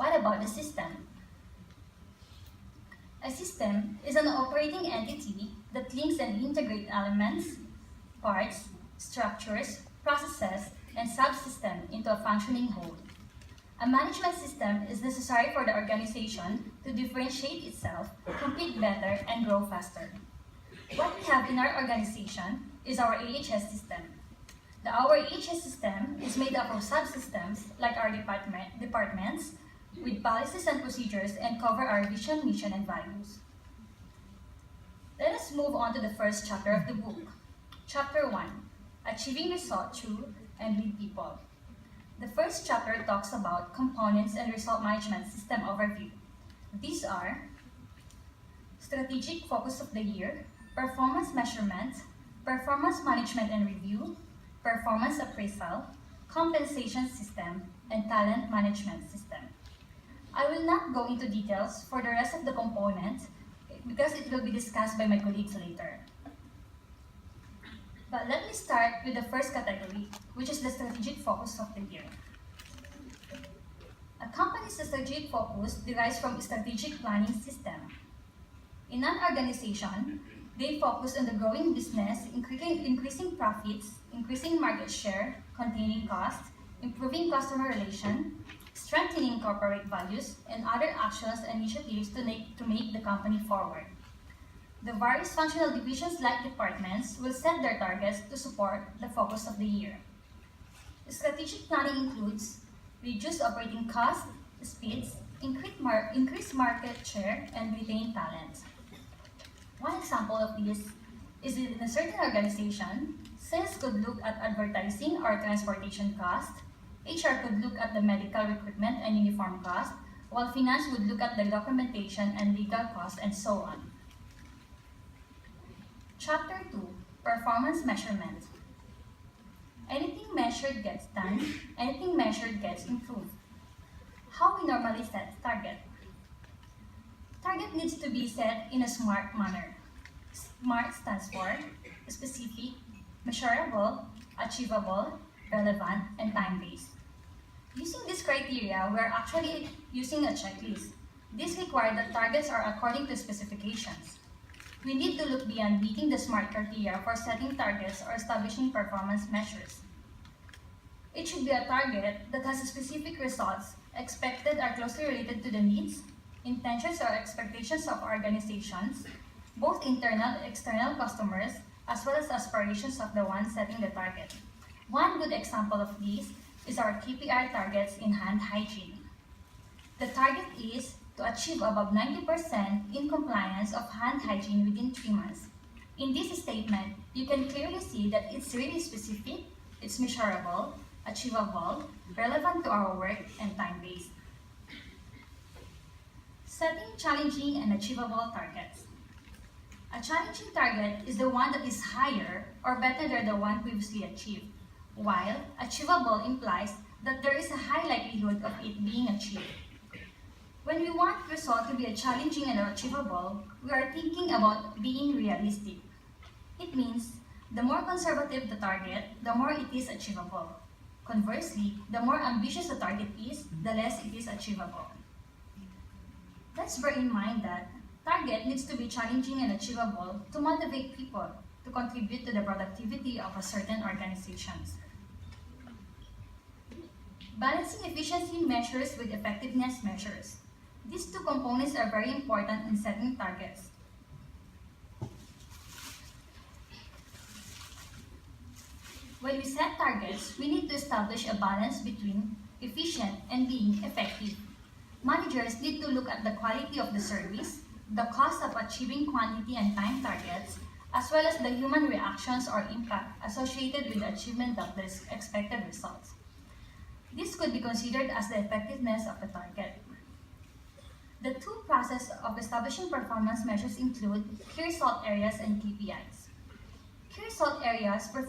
What about the system? A system is an operating entity that links and integrates elements, parts, structures, processes, and subsystems into a functioning whole. A management system is necessary for the organization to differentiate itself, compete better, and grow faster. What we have in our organization is our AHS system. Our AHS system is made up of subsystems like our departments with policies and procedures and cover our vision, mission, and values. Let us move on to the first chapter of the book. Chapter 1, Achieving Result Through and With People. The first chapter talks about components and result management system overview. These are strategic focus of the year, performance measurement, performance management and review, performance appraisal, compensation system, and talent management system. I will not go into details for the rest of the components because it will be discussed by my colleagues later. But let me start with the first category, which is the strategic focus of the year. A company's strategic focus derives from a strategic planning system. In an organization, they focus on the growing business, increasing profits, increasing market share, containing costs, improving customer relations, strengthening corporate values, and other actions and initiatives to make the company forward. The various functional divisions like departments will set their targets to support the focus of the year. Strategic planning includes reduce operating costs, speeds, increase market share, and retain talent. One example of this is in a certain organization, sales could look at advertising or transportation cost, HR could look at the medical recruitment and uniform cost, while finance would look at the documentation and legal cost, and so on. Chapter 2, Performance Measurement. Anything measured gets done, anything measured gets improved. How we normally set target? Target needs to be set in a SMART manner. SMART stands for specific, measurable, achievable, relevant, and time-based. Using this criteria, we are actually using a checklist. This requires that targets are according to specifications. We need to look beyond meeting the SMART criteria for setting targets or establishing performance measures. It should be a target that has specific results expected are closely related to the needs, intentions, or expectations of organizations, both internal and external customers, as well as aspirations of the one setting the target. One good example of this is our KPI targets in hand hygiene. The target is to achieve above 90% in compliance of hand hygiene within 3 months. In this statement, you can clearly see that it's really specific, it's measurable, achievable, relevant to our work, and time-based. Setting challenging and achievable targets. A challenging target is the one that is higher or better than the one previously achieved, while achievable implies that there is a high likelihood of it being achieved. When we want result to be challenging and achievable, we are thinking about being realistic. It means the more conservative the target, the more it is achievable. Conversely, the more ambitious the target is, the less it is achievable. Let's bear in mind that target needs to be challenging and achievable to motivate people to contribute to the productivity of a certain organization. Balancing efficiency measures with effectiveness measures. These two components are very important in setting targets. When we set targets, we need to establish a balance between efficient and being effective. Managers need to look at the quality of the service, the cost of achieving quantity and time targets, as well as the human reactions or impact associated with the achievement of the expected results. This could be considered as the effectiveness of the target. The two processes of establishing performance measures include key result areas and KPIs. Key result areas refer